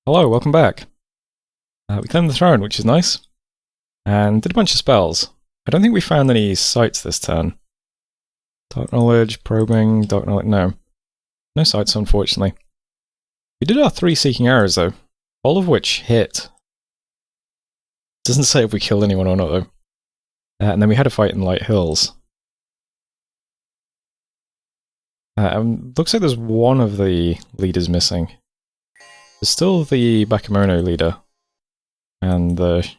Hello, welcome back. We claimed the throne, which is nice, and did a bunch of spells. I don't think we found any sights this turn. Dark Knowledge, Probing, Dark Knowledge, no. No sights, unfortunately. We did our 3 Seeking Arrows, though, all of which hit. Doesn't say if we killed anyone or not, though. And then we had a fight in Light Hills. Looks like there's one of the leaders missing. There's still the Bakemono leader, and the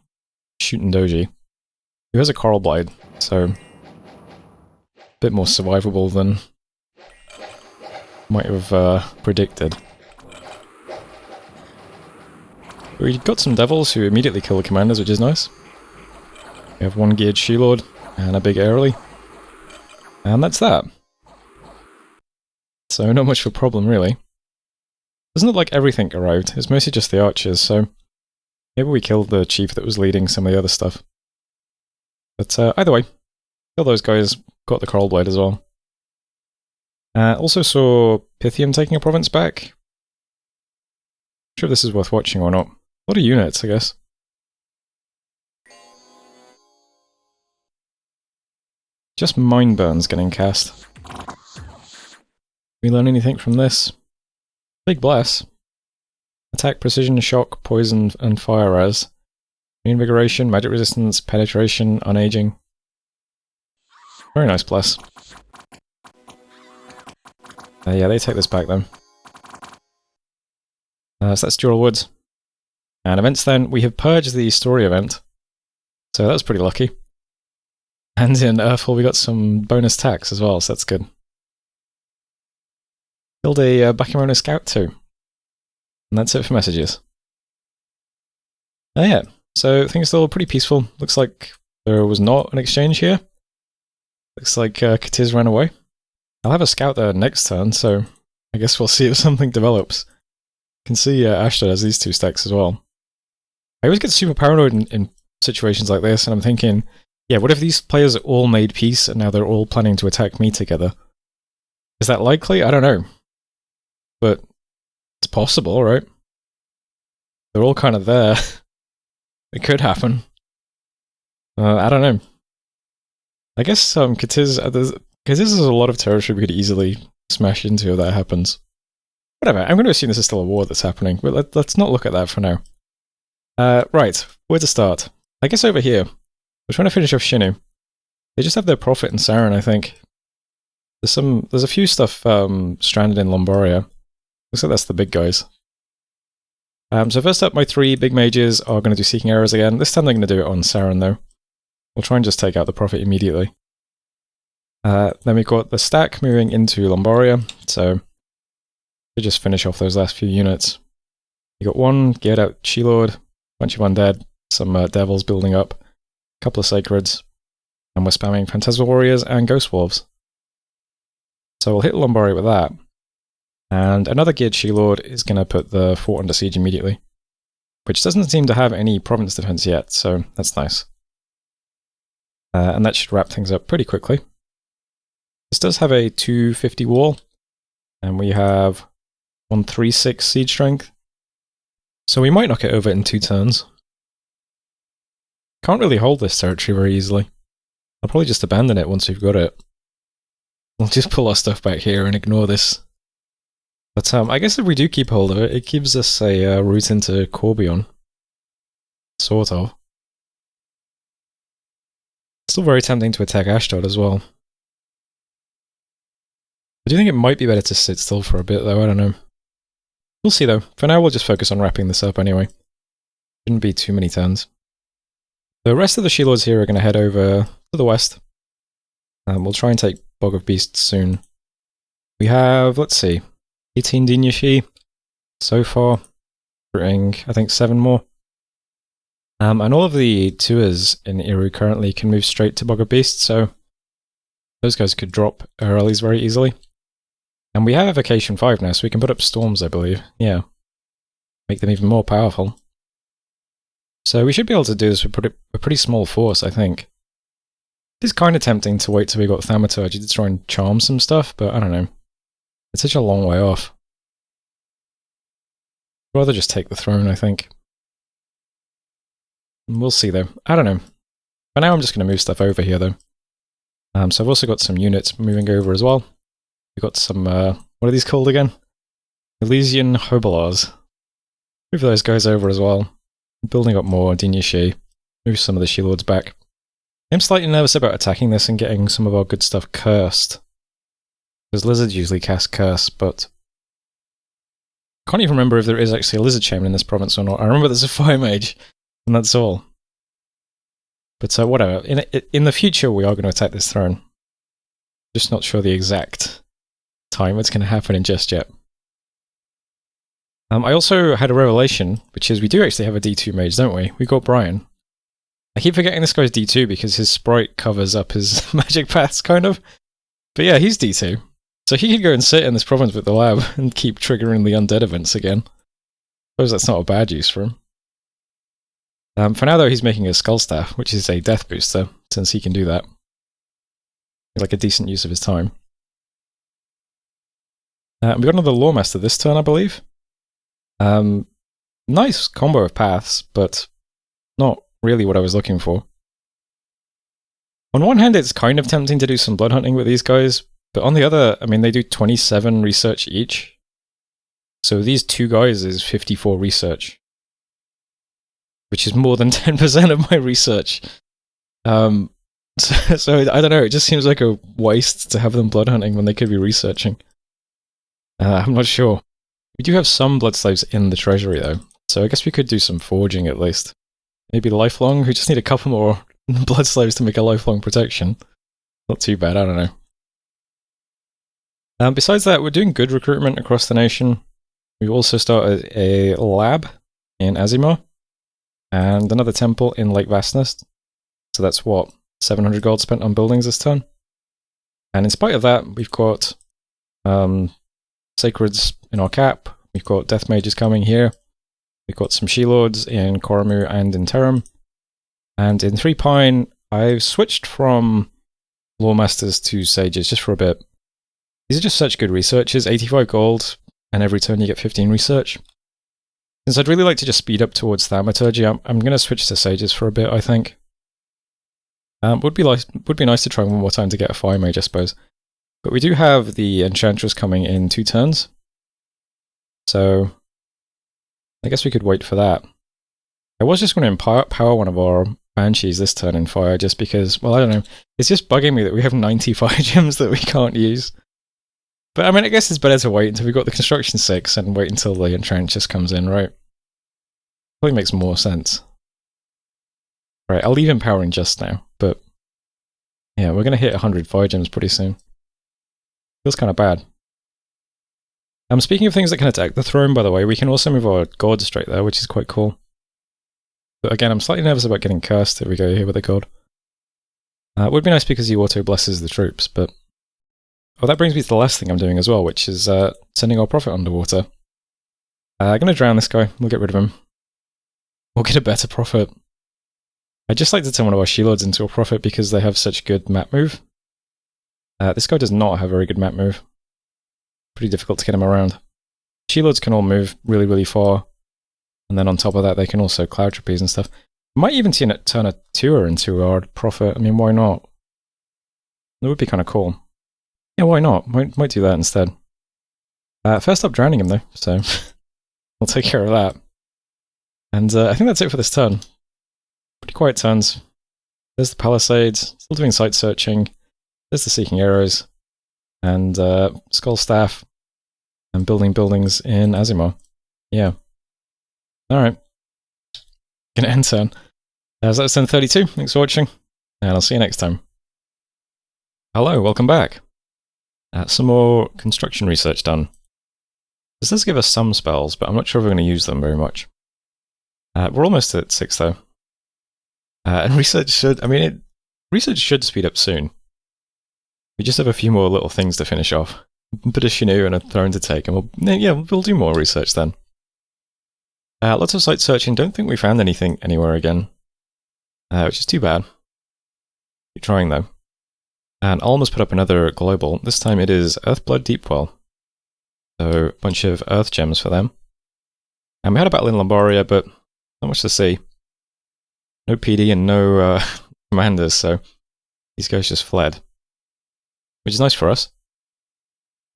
Shootin' Doji, who has a Coral Blade, so a bit more survivable than might have predicted. We got some devils who immediately kill the commanders, which is nice. We have one geared She-Lord and a big Airly, and that's that. So not much of a problem, really. Doesn't look like everything arrived, it's mostly just the archers, so maybe we killed the chief that was leading some of the other stuff. But either way, kill those guys, got the Coral Blade as well. Also saw Pythium taking a province back. Not sure if this is worth watching or not. A lot of units, I guess. Just Mind Burns getting cast. We learn anything from this? Big Bless. Attack, Precision, Shock, Poison, and Fire Res. Reinvigoration, Magic Resistance, Penetration, Unaging. Very nice Bless. Yeah, they take this back then. So that's Dural Woods. And events then, we have purged the story event. So that was pretty lucky. And in Earthfall we got some bonus attacks as well, so that's good. Killed a Bakemono Scout too. And that's it for messages. Yeah, so things are still pretty peaceful. Looks like there was not an exchange here. Looks like Katiz ran away. I'll have a scout there next turn, so I guess we'll see if something develops. You can see Ashtod has these 2 stacks as well. I always get super paranoid in situations like this, and I'm thinking, yeah, what if these players all made peace and now they're all planning to attack me together? Is that likely? I don't know. But it's possible, right? They're all kind of there. It could happen. I don't know. I guess Katiz has a lot of territory we could easily smash into if that happens. Whatever, I'm going to assume this is still a war that's happening, but let's not look at that for now. Right, where to start? I guess over here. We're trying to finish off Shinu. They just have their Prophet and Saren, I think. There's a few stuff stranded in Lombaria. Looks like that's the big guys. So first up, my 3 big mages are going to do Seeking Arrows again. This time they're going to do it on Saren, though. We'll try and just take out the Prophet immediately. Then we've got the stack moving into Lombaria, so we'll just finish off those last few units. You got one geared out She-Lord, bunch of undead, some devils building up, a couple of sacreds, and we're spamming Phantasmal Warriors and Ghost Wolves. So we'll hit Lombaria with that. And another geared She-Lord is going to put the fort under siege immediately, which doesn't seem to have any province defense yet, so that's nice. And that should wrap things up pretty quickly. This does have a 250 wall, and we have 136 siege strength, so we might knock it over in 2 turns. Can't really hold this territory very easily. I'll probably just abandon it once we've got it. We'll just pull our stuff back here and ignore this. But I guess if we do keep hold of it, it gives us a route into Corbion. Sort of. Still very tempting to attack Ashtod as well. I do think it might be better to sit still for a bit though, I don't know. We'll see though. For now we'll just focus on wrapping this up anyway. Shouldn't be too many turns. The rest of the She-Lords here are going to head over to the west. We'll try and take Bog of Beasts soon. We have, let's see, 18 Dinyashi so far, recruiting I think 7 more. And all of the tours in Eriu currently can move straight to Bog of Beasts, so those guys could drop earlies very easily. And we have Evocation 5 now, so we can put up Storms, I believe. Yeah. Make them even more powerful. So we should be able to do this with a pretty small force, I think. It is kind of tempting to wait till we got Thaumaturgy to try and charm some stuff, but I don't know. It's such a long way off. I'd rather just take the throne, I think. We'll see, though. I don't know. For now, I'm just going to move stuff over here, though. So I've also got some units moving over as well. We've got some, what are these called again? Elysian Hobolars. Move those guys over as well. Building up more Dinyashi. Move some of the She-Lords back. I'm slightly nervous about attacking this and getting some of our good stuff cursed. Because lizards usually cast curse, but I can't even remember if there is actually a lizard shaman in this province or not. I remember there's a fire mage, and that's all. But whatever. In the future, we are going to attack this throne. Just not sure the exact time it's going to happen in just yet. I also had a revelation, which is we do actually have a D2 mage, don't we? We got Brian. I keep forgetting this guy's D2 because his sprite covers up his magic paths, kind of. But yeah, he's D2. So he could go and sit in this province with the lab and keep triggering the undead events again. I suppose that's not a bad use for him. For now, though, he's making a Skull Staff, which is a death booster, since he can do that. Like a decent use of his time. We got another Lawmaster this turn, I believe. Nice combo of paths, but not really what I was looking for. On one hand, it's kind of tempting to do some blood hunting with these guys, but on the other, I mean, they do 27 research each. So these two guys is 54 research. Which is more than 10% of my research. So I don't know, it just seems like a waste to have them blood hunting when they could be researching. I'm not sure. We do have some blood slaves in the treasury though, so I guess we could do some forging at least. Maybe lifelong, we just need a couple more blood slaves to make a lifelong protection. Not too bad, I don't know. Besides that, we're doing good recruitment across the nation. We've also started a lab in Azimar. And another temple in Lake Vastnest. So that's what, 700 gold spent on buildings this turn? And in spite of that, we've got Sacreds in our cap, we've got Death Mages coming here, we've got some She-Lords in Koromu and in Terum. And in Three Pine, I've switched from Lawmasters to Sages just for a bit. These are just such good researches, 85 gold, and every turn you get 15 research. Since I'd really like to just speed up towards Thaumaturgy, I'm going to switch to Sages for a bit, I think. Would be nice to try one more time to get a Fire Mage, I suppose. But we do have the Enchantress coming in 2 turns. So I guess we could wait for that. I was just going to power one of our Banshees this turn in Fire, just because, well, I don't know. It's just bugging me that we have 90 Fire Gems that we can't use. But I mean, I guess it's better to wait until we've got the Construction 6 and wait until the Enchantress comes in, right? Probably makes more sense. Right, I'll leave him powering just now, but yeah, we're going to hit 100 Fire Gems pretty soon. Feels kind of bad. Speaking of things that can attack the throne, by the way, we can also move our God straight there, which is quite cool. But again, I'm slightly nervous about getting cursed if we go here with a God. It would be nice because he auto-blesses the troops, but... Oh, that brings me to the last thing I'm doing as well, which is sending our prophet underwater. I'm going to drown this guy. We'll get rid of him. We'll get a better prophet. I'd just like to turn one of our She-Lords into a prophet because they have such good map move. This guy does not have very good map move. Pretty difficult to get him around. She-Lords can all move really, really far. And then on top of that, they can also cloud trapeze and stuff. Might even turn a tour into our prophet. I mean, why not? That would be kind of cool. Yeah, why not? Might do that instead. First up, drowning him though, so we'll take care of that. And I think that's it for this turn. Pretty quiet turns. There's the Palisades, still doing site searching. There's the Seeking Arrows, and Skull Staff, and building buildings in Azimar. Yeah. Alright. Gonna end turn. So that's turn 32. Thanks for watching, and I'll see you next time. Hello, welcome back. Some more construction research done. This does give us some spells, but I'm not sure if we're going to use them very much. We're almost at 6 though. And research should speed up soon. We just have a few more little things to finish off. A bit of Shinu and a throne to take, and we'll do more research then. Lots of site searching. Don't think we found anything anywhere again. Which is too bad. Keep trying though. And I'll almost put up another global. This time it is Earthblood Deepwell. So a bunch of earth gems for them. And we had a battle in Lombaria, but not much to see. No PD and no commanders, so these guys just fled. Which is nice for us.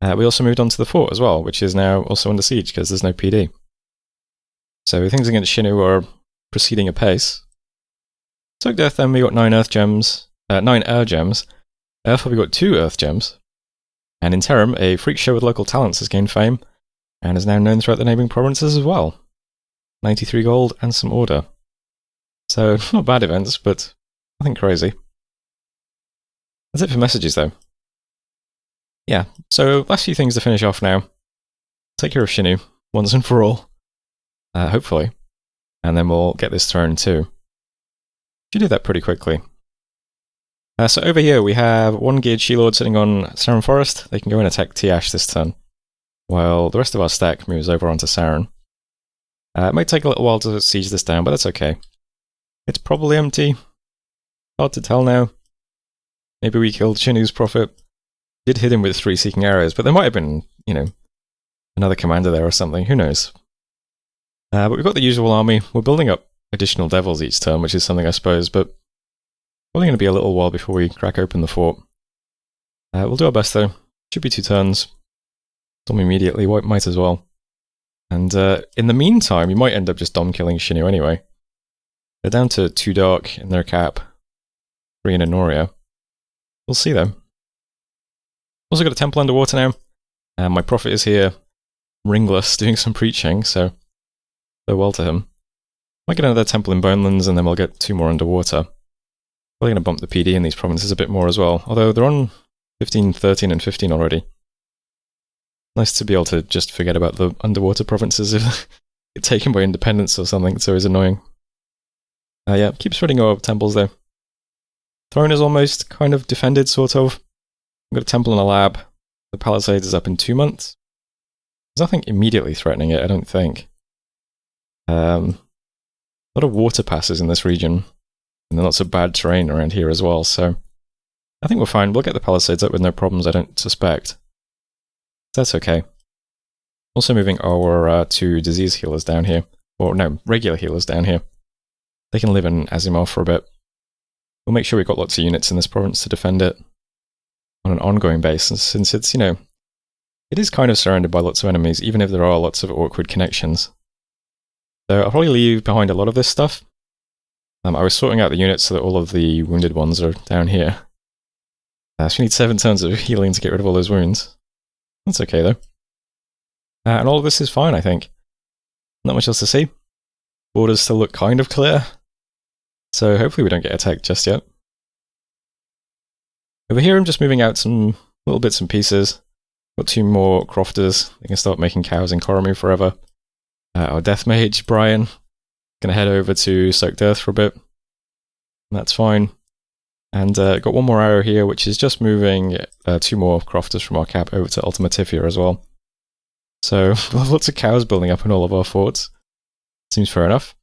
We also moved on to the fort as well, which is now also under siege because there's no PD. So things against Shinu are proceeding apace. Took death then, we got 9 earth gems, 9 air gems. Therefore we got 2 earth gems. And in Interim, a freak show with local talents has gained fame, and is now known throughout the neighbouring provinces as well. 93 gold and some order. So, not bad events, but nothing crazy. That's it for messages though. Yeah, so last few things to finish off now. Take care of Shinu, once and for all. Hopefully. And then we'll get this turn too. Should do that pretty quickly. So over here we have 1 geared She-Lord sitting on Saran Forest. They can go and attack Tiash this turn, while the rest of our stack moves over onto Saran. It might take a little while to siege this down, but that's okay. It's probably empty. Hard to tell now. Maybe we killed Shinu's prophet. Did hit him with 3 seeking arrows, but there might have been, you know, another commander there or something. Who knows? But we've got the usual army. We're building up additional devils each turn, which is something I suppose, but probably going to be a little while before we crack open the fort. We'll do our best though. Should be 2 turns. Dom immediately, might as well. And in the meantime, you might end up just dom killing Shinu anyway. They're down to 2 dark in their cap, 3 in Honoria. We'll see though. Also got a temple underwater now, and my prophet is here, ringless, doing some preaching, so farewell to him. Might get another temple in Bonelands, and then we'll get 2 more underwater. Probably going to bump the PD in these provinces a bit more as well, although they're on 15, 13, and 15 already. Nice to be able to just forget about the underwater provinces if get taken by independence or something. It's always annoying. Yeah, keep spreading our temples though. Throne is almost kind of defended, sort of. We've got a temple and a lab. The Palisades is up in 2 months. There's nothing immediately threatening it, I don't think. A lot of water passes in this region, and then lots of bad terrain around here as well, so I think we're fine. We'll get the Palisades up with no problems, I don't suspect. That's okay. Also moving our 2 disease healers down here. Or no, regular healers down here. They can live in Azimov for a bit. We'll make sure we've got lots of units in this province to defend it on an ongoing basis, since it's, you know, it is kind of surrounded by lots of enemies, even if there are lots of awkward connections. So I'll probably leave behind a lot of this stuff. I was sorting out the units so that all of the wounded ones are down here. So we need 7 turns of healing to get rid of all those wounds. That's okay though. And all of this is fine, I think. Not much else to see. Borders still look kind of clear. So hopefully we don't get attacked just yet. Over here I'm just moving out some little bits and pieces. Got 2 more crofters. They can start making cows in Koromu forever. Our death mage, Brian, gonna head over to Soaked Earth for a bit. That's fine. And got 1 more arrow here, which is just moving 2 more crofters from our cap over to Ultimatifia as well. So lots of cows building up in all of our forts. Seems fair enough.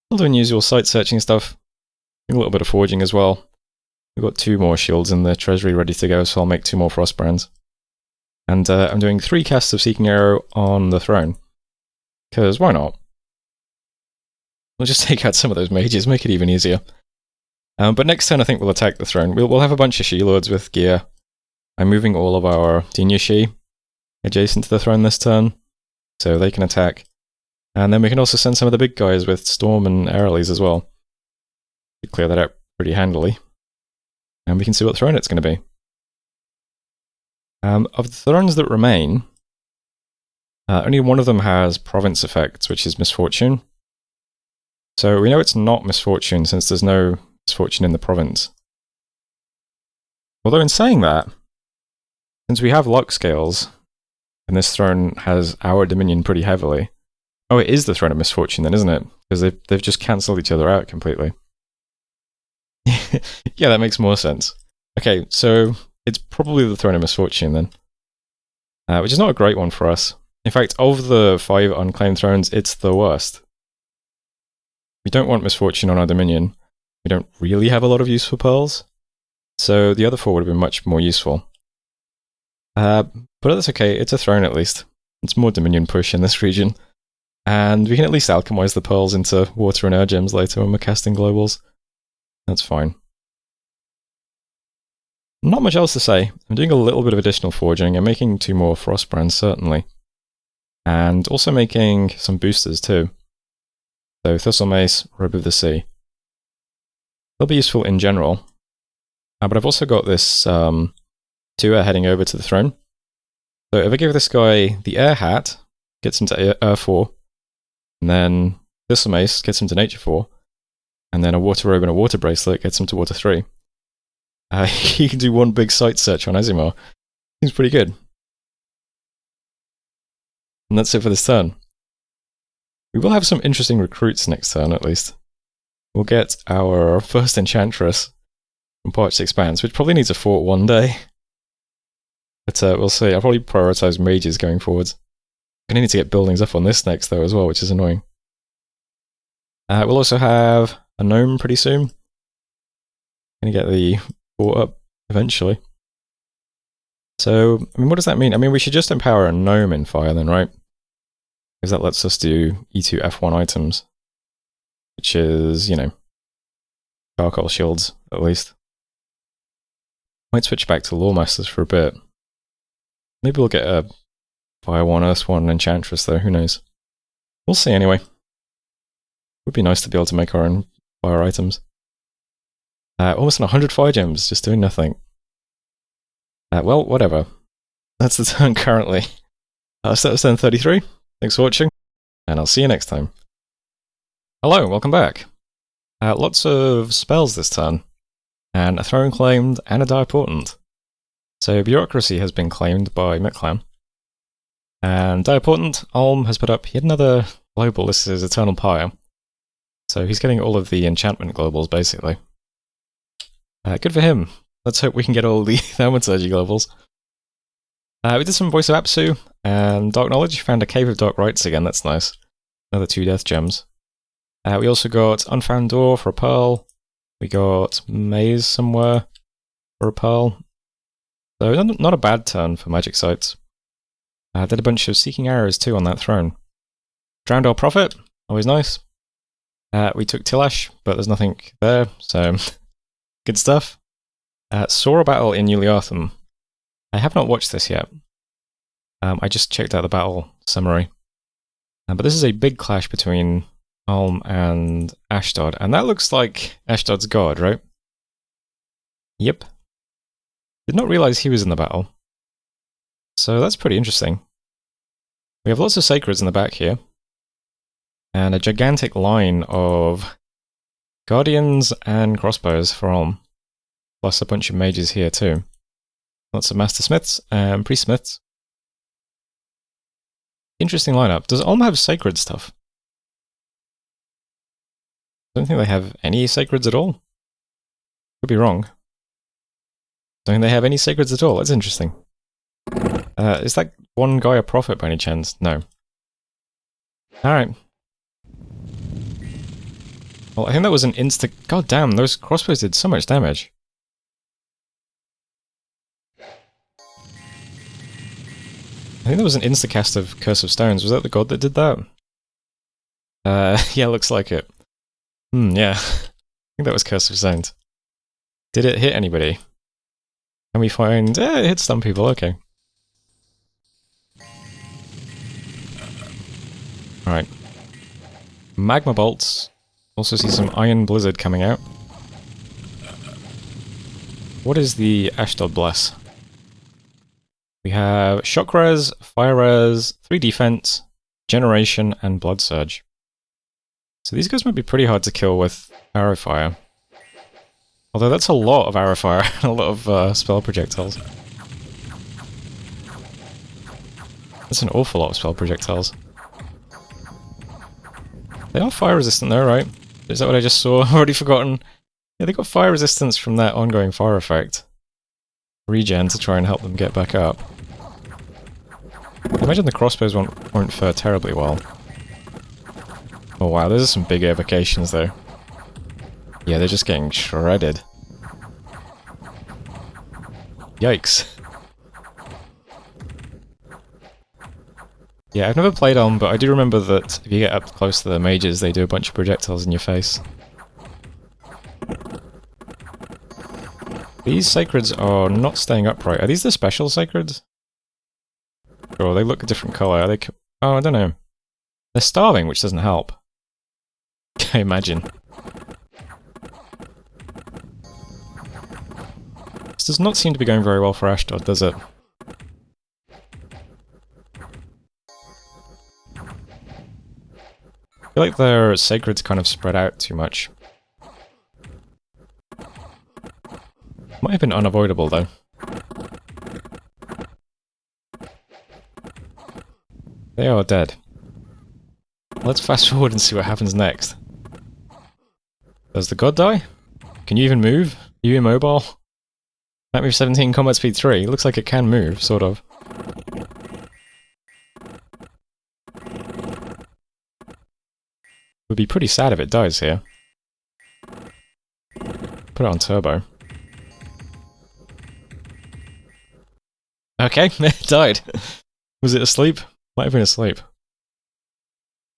Still doing usual site searching stuff. Doing a little bit of forging as well. We've got 2 more shields in the treasury ready to go, so I'll make 2 more Frostbrands. And I'm doing 3 casts of Seeking Arrow on the throne. Because why not? We'll just take out some of those mages, make it even easier. But next turn I think we'll attack the throne. We'll have a bunch of She-Lords with gear. I'm moving all of our Dinyashi adjacent to the throne this turn, so they can attack. And then we can also send some of the big guys with Storm and Aerolese as well. Clear that out pretty handily. And we can see what throne it's going to be. Of the thrones that remain, only one of them has province effects, which is Misfortune. So we know it's not Misfortune since there's no Misfortune in the province. Although in saying that, since we have luck scales, and this throne has our dominion pretty heavily. Oh, it is the throne of Misfortune then, isn't it? Because they've just cancelled each other out completely. Yeah, that makes more sense. Okay, so it's probably the throne of Misfortune then. Which is not a great one for us. In fact, of the 5 unclaimed thrones, it's the worst. We don't want Misfortune on our dominion. We don't really have a lot of use for pearls. So the other 4 would have been much more useful. But that's okay, it's a throne at least. It's more dominion push in this region. And we can at least alchemize the pearls into water and air gems later when we're casting globals. That's fine. Not much else to say. I'm doing a little bit of additional forging. I'm making 2 more frostbrands, certainly. And also making some boosters too. So Thistle Mace, Robe of the Sea. They'll be useful in general. But I've also got this 2-air heading over to the throne. So if I give this guy the air hat, gets him to air 4, and then Thistle Mace gets him to nature 4, and then a water robe and a water bracelet gets him to water 3. He can do one big site search on Aasimar. Seems pretty good. And that's it for this turn. We will have some interesting recruits next turn, at least. We'll get our first Enchantress from Parched Expanse, which probably needs a fort one day. But we'll see. I'll probably prioritize mages going forwards. I'm going to need to get buildings up on this next, though, as well, which is annoying. We'll also have a gnome pretty soon. Going to get the fort up eventually. So, I mean, what does that mean? I mean, we should just empower a gnome in fire then, right? Because that lets us do E2 F1 items. Which is, you know, charcoal shields, at least. Might switch back to Lawmasters for a bit. Maybe we'll get a Fire 1, Earth 1 Enchantress, though, who knows. We'll see anyway. Would be nice to be able to make our own fire items. Almost 100 fire gems, just doing nothing. Well, whatever. That's the turn currently. So that was turn 33. Thanks for watching, and I'll see you next time. Hello, welcome back. Lots of spells this turn, and a throne claimed and a dire portent. So bureaucracy has been claimed by Mictlan. And dire portent, Ulm has put up yet another global. This is Eternal Pyre. So he's getting all of the enchantment globals, basically. Good for him. Let's hope we can get all the Thaumaturgy globals. We did some Voice of Apsu, and Dark Knowledge. Found a Cave of Dark Rites again, that's nice. Another 2 death gems. We also got Unfound Door for a pearl. We got Maze somewhere for a pearl. So not a bad turn for magic sites. Did a bunch of Seeking Arrows too on that throne. Drowned our Prophet, always nice. We took Tilash, but there's nothing there, so good stuff. Saw a battle in Uliartham. I have not watched this yet. I just checked out the battle summary. But this is a big clash between Ulm and Ashdod, and that looks like Ashdod's god, right? Yep. Did not realize he was in the battle. So that's pretty interesting. We have lots of sacreds in the back here. And a gigantic line of guardians and crossbows for Ulm. Plus a bunch of mages here too. Lots of master smiths and priest smiths. Interesting lineup. Does Ulm have sacred stuff? I don't think they have any sacreds at all. Could be wrong. Don't think they have any sacreds at all. That's interesting. Is that one guy a prophet by any chance? No. Alright. Well, I think that was an insta... God damn, those crossbows did so much damage. I think there was an instacast of Curse of Stones. Was that the god that did that? Yeah, looks like it. Yeah. I think that was Curse of Stones. Did it hit anybody? Can we find... it hit some people, okay. Alright. Magma Bolts. Also see some Iron Blizzard coming out. What is the Ashdod Bless? We have Shock Res, Fire Res, 3 Defense, Generation, and Blood Surge. So these guys might be pretty hard to kill with Arrow Fire. Although that's a lot of Arrow Fire and a lot of spell projectiles. That's an awful lot of spell projectiles. They are fire resistant though, right? Is that what I just saw? I've already forgotten. Yeah, they got fire resistance from that ongoing fire effect. Regen to try and help them get back up. I imagine the crossbows won't fare terribly well. Oh wow, those are some big evocations though. Yeah, they're just getting shredded. Yikes. Yeah, I've never played on, but I do remember that if you get up close to the mages, they do a bunch of projectiles in your face. These sacreds are not staying upright. Are these the special sacreds? Sure, they look a different colour. Are they? Oh, I don't know. They're starving, which doesn't help. I imagine. This does not seem to be going very well for Ashdod, does it? I feel like their sacreds kind of spread out too much. Might have been unavoidable, though. They are dead. Let's fast forward and see what happens next. Does the god die? Can you even move? Are you immobile? That move 17, combat speed 3. Looks like it can move, sort of. Would be pretty sad if it dies here. Put it on turbo. Okay, it died. Was it asleep? Might have been asleep.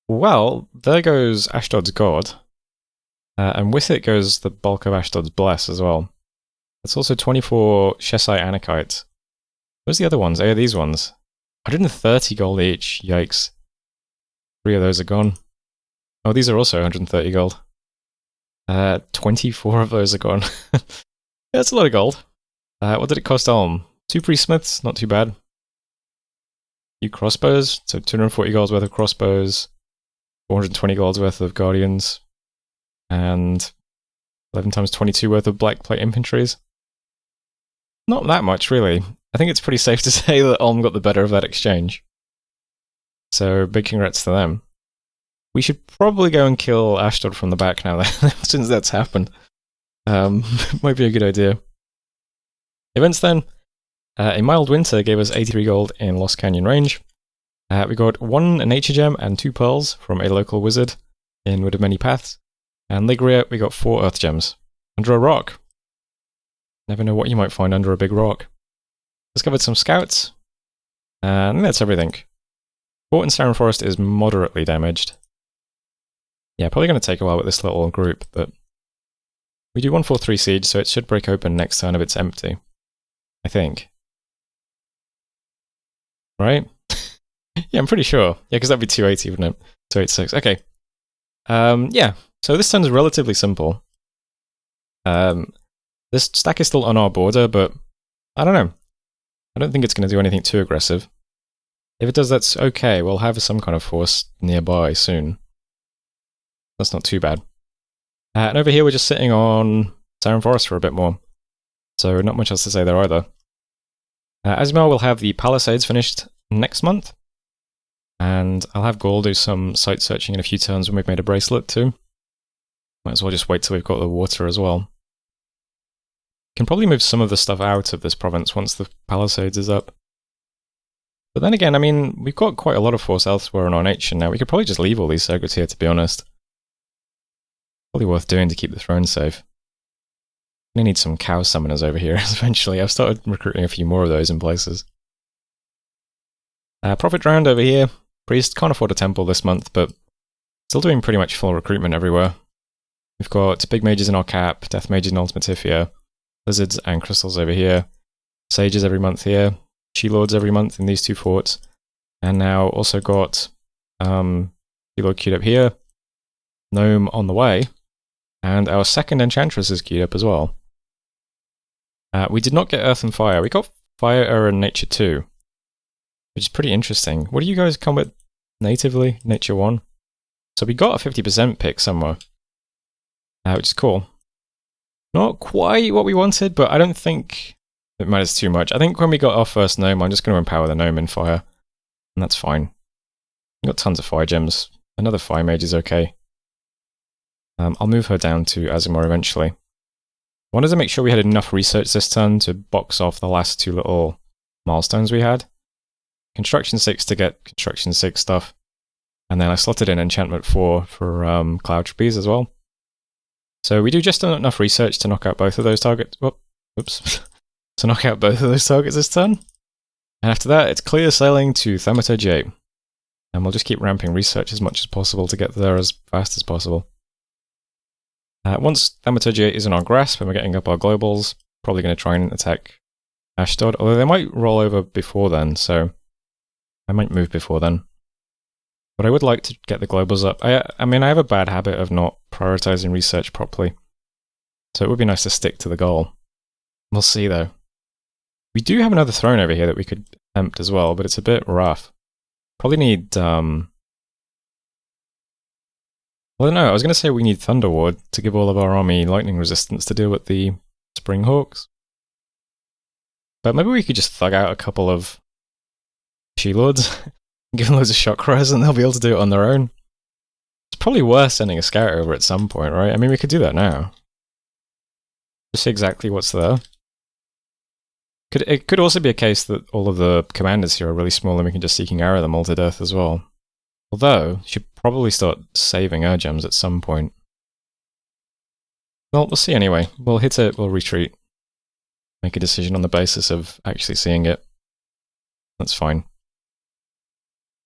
Well, there goes Ashdod's god. And with it goes the bulk of Ashdod's bless as well. It's also 24 Shesai Anakites. Where's the other ones? Oh, yeah, these ones. 130 gold each. Yikes. 3 of those are gone. Oh, these are also 130 gold. 24 of those are gone. Yeah, that's a lot of gold. What did it cost Ulm? 2 priestsmiths, not too bad. Few crossbows, so 240 gold's worth of crossbows, 420 gold's worth of guardians, and 11 times 22 worth of black plate infantries. Not that much, really. I think it's pretty safe to say that Ulm got the better of that exchange. So, big congrats to them. We should probably go and kill Ashdod from the back now, since that's happened. Might be a good idea. Events then. A mild winter gave us 83 gold in Lost Canyon range. We got 1 nature gem and 2 pearls from a local wizard in Wood of Many Paths. And Ligria, we got 4 earth gems. Under a rock. Never know what you might find under a big rock. Discovered some scouts. And that's everything. Fort in Sarum Forest is moderately damaged. Yeah, probably going to take a while with this little group, but we do 143 siege, so it should break open next turn if it's empty. I think. Right? Yeah, I'm pretty sure. Yeah, because that'd be 280, wouldn't it? 286. Okay. Yeah, so this turn is relatively simple. This stack is still on our border, but I don't know. I don't think it's going to do anything too aggressive. If it does, that's okay. We'll have some kind of force nearby soon. That's not too bad. And over here, we're just sitting on Sarum Forest for a bit more. So not much else to say there either. Azumar will have the Palisades finished next month. And I'll have Gaul do some site searching in a few turns when we've made a bracelet too. Might as well just wait till we've got the water as well. Can probably move some of the stuff out of this province once the Palisades is up. But then again, I mean, we've got quite a lot of force elsewhere in our nation now. We could probably just leave all these circuits here, to be honest. Probably worth doing to keep the throne safe. I need some cow summoners over here eventually. I've started recruiting a few more of those in places. Prophet round over here. Priest can't afford a temple this month, but still doing pretty much full recruitment everywhere. We've got big mages in our cap, death mages in Ultimatifia, lizards and crystals over here, sages every month here, she-lords every month in these 2 forts, and now also got she-lord queued up here, gnome on the way, and our second enchantress is queued up as well. We did not get earth and fire. We got fire, air, and nature 2, which is pretty interesting. What do you guys come with natively? Nature 1? So we got a 50% pick somewhere, which is cool. Not quite what we wanted, but I don't think it matters too much. I think when we got our first gnome, I'm just going to empower the gnome in fire, and that's fine. We got tons of fire gems. Another fire mage is okay. I'll move her down to Azumar eventually. I wanted to make sure we had enough research this turn to box off the last 2 little milestones we had. Construction 6 to get Construction 6 stuff, and then I slotted in Enchantment 4 for Cloud Trapeze as well. So we do just enough research to knock out both of those targets. Whoops. To knock out both of those targets this turn. And after that, it's clear sailing to Thaumaturge 8. And we'll just keep ramping research as much as possible to get there as fast as possible. Once Thaumaturgy 8 is in our grasp and we're getting up our globals, probably going to try and attack Ashdod, although they might roll over before then, so I might move before then. But I would like to get the globals up. I mean, I have a bad habit of not prioritizing research properly, so it would be nice to stick to the goal. We'll see, though. We do have another throne over here that we could attempt as well, but it's a bit rough. Probably need, well, no, I was going to say we need Thunder Ward to give all of our army lightning resistance to deal with the Spring Hawks. But maybe we could just thug out a couple of She-Lords, give them loads of shock res, and they'll be able to do it on their own. It's probably worth sending a scout over at some point, right? I mean, we could do that now. Just see exactly what's there. It could also be a case that all of the commanders here are really small and we can just seeking arrow them all to death as well. Although, should probably start saving gems at some point. Well, we'll see anyway. We'll hit it, we'll retreat. Make a decision on the basis of actually seeing it. That's fine.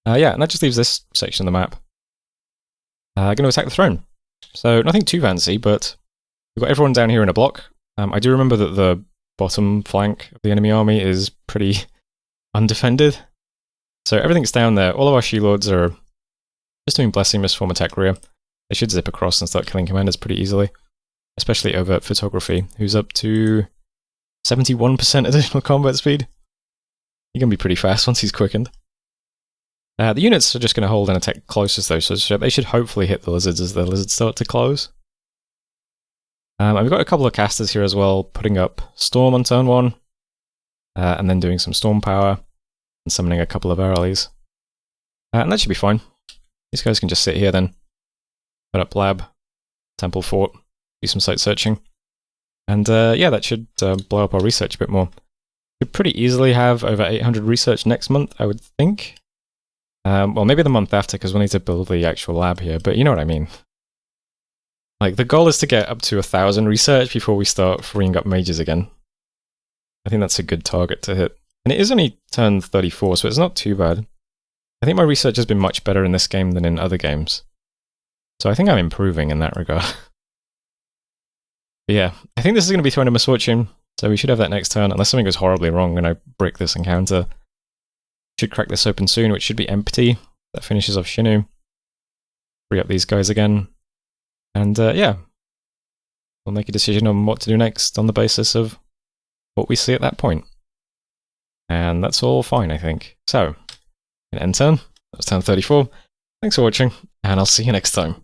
Yeah, and that just leaves this section of the map. Going to attack the throne. So, nothing too fancy, but we've got everyone down here in a block. I do remember that the bottom flank of the enemy army is pretty undefended. So everything's down there. All of our She-Lords are just doing Blessing, Misform, Attack Rear. They should zip across and start killing commanders pretty easily. Especially Overt Photography, who's up to 71% additional combat speed. He can be pretty fast once he's quickened. The units are just going to hold and attack closest though, so they should hopefully hit the lizards as the lizards start to close. And we've got a couple of casters here as well, putting up Storm on turn 1, and then doing some Storm power, and summoning a couple of Aralees. And that should be fine. These guys can just sit here then, put up Lab, Temple Fort, do some site searching. And yeah, that should blow up our research a bit more. Could pretty easily have over 800 research next month, I would think. Well, maybe the month after, because we'll need to build the actual lab here, but you know what I mean. Like, the goal is to get up to 1,000 research before we start freeing up mages again. I think that's a good target to hit. And it is only turn 34, so it's not too bad. I think my research has been much better in this game than in other games. So I think I'm improving in that regard. But yeah, I think this is going to be Throne of Misfortune, so we should have that next turn, unless something goes horribly wrong and I brick this encounter. Should crack this open soon, which should be empty. That finishes off Shinu. Free up these guys again. And yeah, we'll make a decision on what to do next on the basis of what we see at that point. And that's all fine, I think. So, end turn. That was turn 34. Thanks for watching, and I'll see you next time.